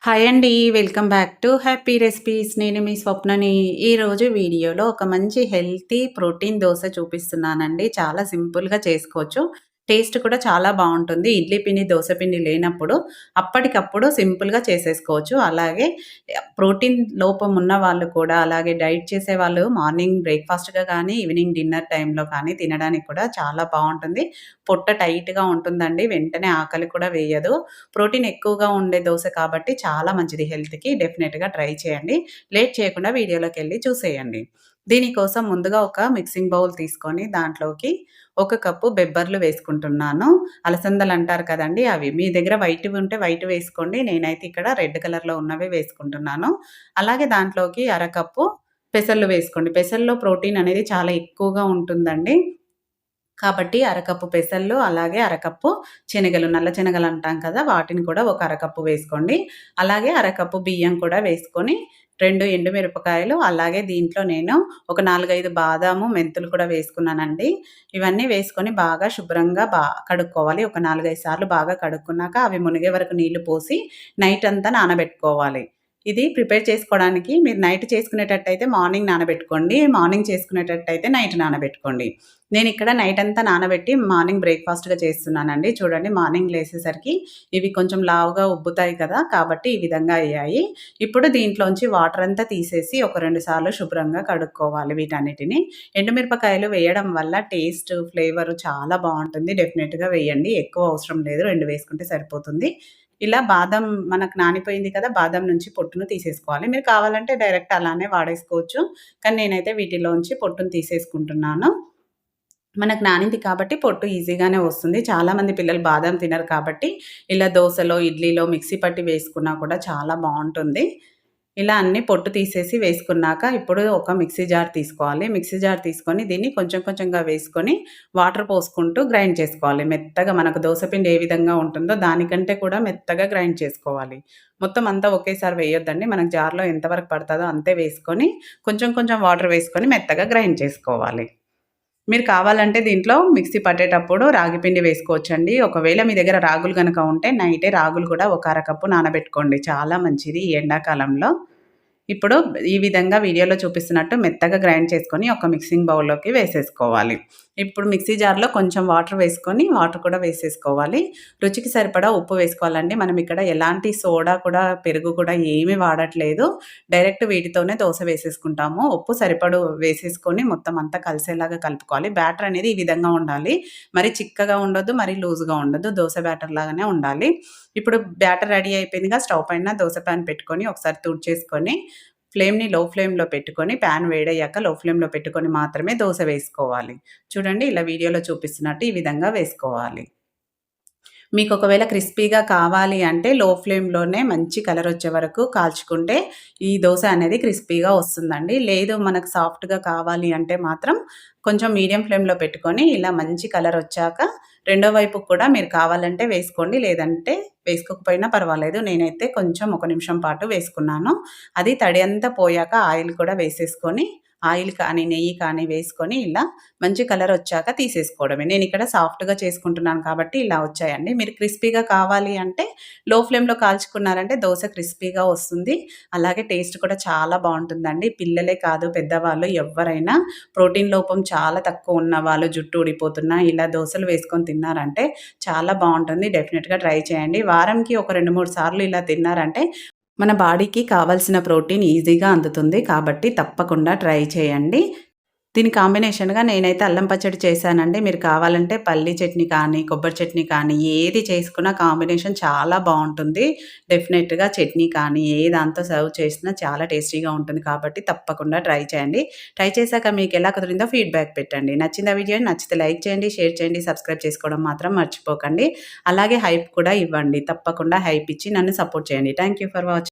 Hi అండి. Welcome back to happy recipes. నేను మీ స్వప్నని. ఈరోజు వీడియోలో ఒక మంచి హెల్తీ ప్రోటీన్ దోస చూపిస్తున్నానండి. చాలా సింపుల్‌గా చేసుకోవచ్చు. టేస్ట్ కూడా చాలా బావుంటుంది. ఇడ్లీ పిండి, దోస పిండి లేనప్పుడు అప్పటికప్పుడు సింపుల్‌గా చేసేసుకోవచ్చు. అలాగే ప్రోటీన్ లోపం ఉన్న వాళ్ళు కూడా, అలాగే డైట్ చేసేవాళ్ళు మార్నింగ్ బ్రేక్‌ఫాస్ట్‌గా కానీ, ఈవినింగ్ డిన్నర్ టైంలో కానీ తినడానికి కూడా చాలా బావుంటుంది. పొట్ట టైట్‌గా ఉంటుందండి. వెంటనే ఆకలి కూడా వేయదు. ప్రోటీన్ ఎక్కువగా ఉండే దోస కాబట్టి చాలా మంచిది హెల్త్‌కి. డెఫినిట్‌గా ట్రై చేయండి. లేట్ చేయకుండా వీడియోలోకెళ్ళి చూసేయండి. దీనికోసం ముందుగా ఒక మిక్సింగ్ బౌల్ తీసుకొని దాంట్లోకి ఒక కప్పు బెబ్బర్లు వేసుకుంటున్నాను. అలసందలంటారు కదండీ! అవి. మీ దగ్గర వైట్‌వి ఉంటే వైట్ వేసుకోండి. నేనైతే ఇక్కడ రెడ్ కలర్‌లో ఉన్నవే వేసుకుంటున్నాను. అలాగే దాంట్లోకి అరకప్పు పెసర్లు వేసుకోండి. పెసల్లో ప్రోటీన్ అనేది చాలా ఎక్కువగా ఉంటుందండి. కాబట్టి అరకప్పు పెసళ్ళు, అలాగే అరకప్పు శనగలు, నల్ల శనగలు అంటాం కదా! వాటిని కూడా ఒక అరకప్పు వేసుకోండి. అలాగే అరకప్పు బియ్యం కూడా వేసుకొని, 2 ఎండుమిరపకాయలు, అలాగే దీంట్లో నేను ఒక 4, 5 బాదాము, మెంతులు కూడా వేసుకున్నానండి. ఇవన్నీ వేసుకొని బాగా శుభ్రంగా కడుక్కోవాలి. ఒక 4, 5 సార్లు బాగా కడుక్కున్నాక అవి మునిగే వరకు నీళ్లు పోసి నైట్ అంతా నానబెట్టుకోవాలి. ఇది ప్రిపేర్ చేసుకోవడానికి మీరు నైట్ చేసుకునేటట్టయితే మార్నింగ్ నానబెట్టుకోండి. మార్నింగ్ చేసుకునేటట్టయితే నైట్ నానబెట్టుకోండి. నేనిక్కడ నైట్ అంతా నానబెట్టి మార్నింగ్ బ్రేక్‌ఫాస్ట్‌గా చేస్తున్నానండి. చూడండి, మార్నింగ్ లేసేసరికి ఇవి కొంచెం లావుగా ఉబ్బుతాయి కదా! కాబట్టి ఈ విధంగా అయ్యాయి. ఇప్పుడు దీంట్లోంచి వాటర్ అంతా తీసేసి ఒక 2 సార్లు శుభ్రంగా కడుక్కోవాలి వీటన్నిటిని. ఎండుమిరపకాయలు వేయడం వల్ల టేస్ట్, ఫ్లేవర్ చాలా బావుంటుంది. డెఫినిట్‌గా వేయండి. ఎక్కువ అవసరం లేదు. 2 వేసుకుంటే సరిపోతుంది. ఇలా బాదం మనకు నానిపోయింది కదా! బాదం నుంచి పొట్టును తీసేసుకోవాలి. మీరు కావాలంటే డైరెక్ట్ అలానే వాడేసుకోవచ్చు. కానీ నేనైతే వీటిలోంచి పొట్టును తీసేసుకుంటున్నాను. మనకు నానింది కాబట్టి పొట్టు ఈజీగానే వస్తుంది. చాలామంది పిల్లలు బాదాం తినరు కాబట్టి ఇలా దోసలో, ఇడ్లీలో మిక్సీ పట్టి వేసుకున్నా కూడా చాలా బావుంటుంది. ఇలా అన్నీ పొట్టు తీసేసి వేసుకున్నాక ఇప్పుడు ఒక మిక్సీ జార్ తీసుకోవాలి. మిక్సీ జార్ తీసుకొని దీన్ని కొంచెం కొంచెంగా వేసుకొని వాటర్ పోసుకుంటూ గ్రైండ్ చేసుకోవాలి. మెత్తగా మనకు దోస పిండి ఏ విధంగా ఉంటుందో దానికంటే కూడా మెత్తగా గ్రైండ్ చేసుకోవాలి. మొత్తం అంతా ఒకేసారి వేయొద్దండి. మనకు జార్‌లో ఎంతవరకు పడతదో అంతే వేసుకొని కొంచెం కొంచెం వాటర్ వేసుకొని మెత్తగా గ్రైండ్ చేసుకోవాలి. మీరు కావాలంటే దీంట్లో మిక్సీ పట్టేటప్పుడు రాగి పిండి వేసుకోవచ్చండి. ఒకవేళ మీ దగ్గర రాగులు గనక ఉంటే నైటే రాగులు కూడా ఒక అరకప్పు నానబెట్టుకోండి. చాలా మంచిది ఈ ఎండాకాలంలో. ఇప్పుడు ఈ విధంగా వీడియోలో చూపిస్తున్నట్టు మెత్తగా గ్రైండ్ చేసుకొని ఒక మిక్సింగ్ బౌల్‌లోకి వేసేసుకోవాలి. ఇప్పుడు మిక్సీ జార్‌లో కొంచెం వాటర్ వేసుకొని, వాటర్ కూడా వేసేసుకోవాలి. రుచికి సరిపడా ఉప్పు వేసుకోవాలండి. మనం ఇక్కడ ఎలాంటి సోడా కూడా, పెరుగు కూడా ఏమీ వాడట్లేదు. డైరెక్ట్ వీటితోనే దోస వేసేసుకుంటాము. ఉప్పు సరిపడు వేసేసుకొని మొత్తం అంతా కలిసేలాగా కలుపుకోవాలి. బ్యాటర్ అనేది ఈ విధంగా ఉండాలి. మరి చిక్కగా ఉండొద్దు, మరి లూజ్‌గా ఉండొద్దు. దోస బ్యాటర్ లాగానే ఉండాలి. ఇప్పుడు బ్యాటర్ రెడీ అయిపోయిందిగా. స్టవ్ పైన దోస పాన్ పెట్టుకొని ఒకసారి తుడిచేసుకొని ఫ్లేమ్‌ని లో ఫ్లేమ్‌లో పెట్టుకొని, పాన్ వేడయ్యాక లో ఫ్లేమ్‌లో పెట్టుకొని మాత్రమే దోస వేసుకోవాలి. చూడండి, ఇలా వీడియోలో చూపిస్తున్నట్టు ఈ విధంగా వేసుకోవాలి. మీకు ఒకవేళ క్రిస్పీగా కావాలి అంటే లో ఫ్లేమ్‌లోనే మంచి కలర్ వచ్చే వరకు కాల్చుకుంటే ఈ దోస అనేది క్రిస్పీగా వస్తుందండి. లేదు మనకు సాఫ్ట్‌గా కావాలి అంటే మాత్రం కొంచెం మీడియం ఫ్లేమ్‌లో పెట్టుకొని ఇలా మంచి కలర్ వచ్చాక రెండో వైపుకి కూడా మీరు కావాలంటే వేసుకోండి. లేదంటే వేసుకోకపోయినా పర్వాలేదు. నేనైతే కొంచెం ఒక నిమిషం పాటు వేసుకున్నాను. అది తడి అంతా పోయాక ఆయిల్ కూడా వేసేసుకొని ఆయిల్ కానీ, నెయ్యి కానీ వేసుకొని ఇలా మంచి కలరొచ్చాక తీసేసుకోవడమే. నేనిక్కడ సాఫ్ట్‌గా చేసుకుంటున్నాను కాబట్టి ఇలా వచ్చాయండి. మీరు క్రిస్పీగా కావాలి అంటే లో ఫ్లేమ్‌లో కాల్చుకున్నారంటే దోస క్రిస్పీగా వస్తుంది. అలాగే టేస్ట్ కూడా చాలా బావుంటుందండి. పిల్లలే కాదు, పెద్దవాళ్ళు ఎవ్వరైనా ప్రోటీన్ లోపం చాలా తక్కువ ఉన్నవాళ్ళు, జుట్టు ఊడిపోతున్నా ఇలా దోసలు వేసుకొని తిన్నారంటే చాలా బావుంటుంది. డెఫినిట్‌గా ట్రై చేయండి. వారంకి ఒక 2, 3 సార్లు ఇలా తిన్నారంటే మన బాడీకి కావాల్సిన ప్రోటీన్ ఈజీగా అందుతుంది. కాబట్టి తప్పకుండా ట్రై చేయండి. దీని కాంబినేషన్‌గా నేనైతే అల్లం పచ్చడి చేశానండి. మీరు కావాలంటే పల్లీ చట్నీ కానీ, కొబ్బరి చట్నీ కానీ ఏది చేసుకున్నా కాంబినేషన్ చాలా బావుంటుంది. డెఫినెట్‌గా చట్నీ కానీ ఏ దాంతో సర్వ్ చేసినా చాలా టేస్టీగా ఉంటుంది కాబట్టి తప్పకుండా ట్రై చేయండి. ట్రై చేశాక మీకెలా కుదిరిందో ఫీడ్‌బ్యాక్ పెట్టండి. నచ్చిందా వీడియో? నచ్చితే లైక్ చేయండి, షేర్ చేయండి, సబ్స్క్రైబ్ చేసుకోవడం మాత్రం మర్చిపోకండి. అలాగే హైప్ కూడా ఇవ్వండి. తప్పకుండా హైప్ ఇచ్చి నన్ను సపోర్ట్ చేయండి. Thank you for watching.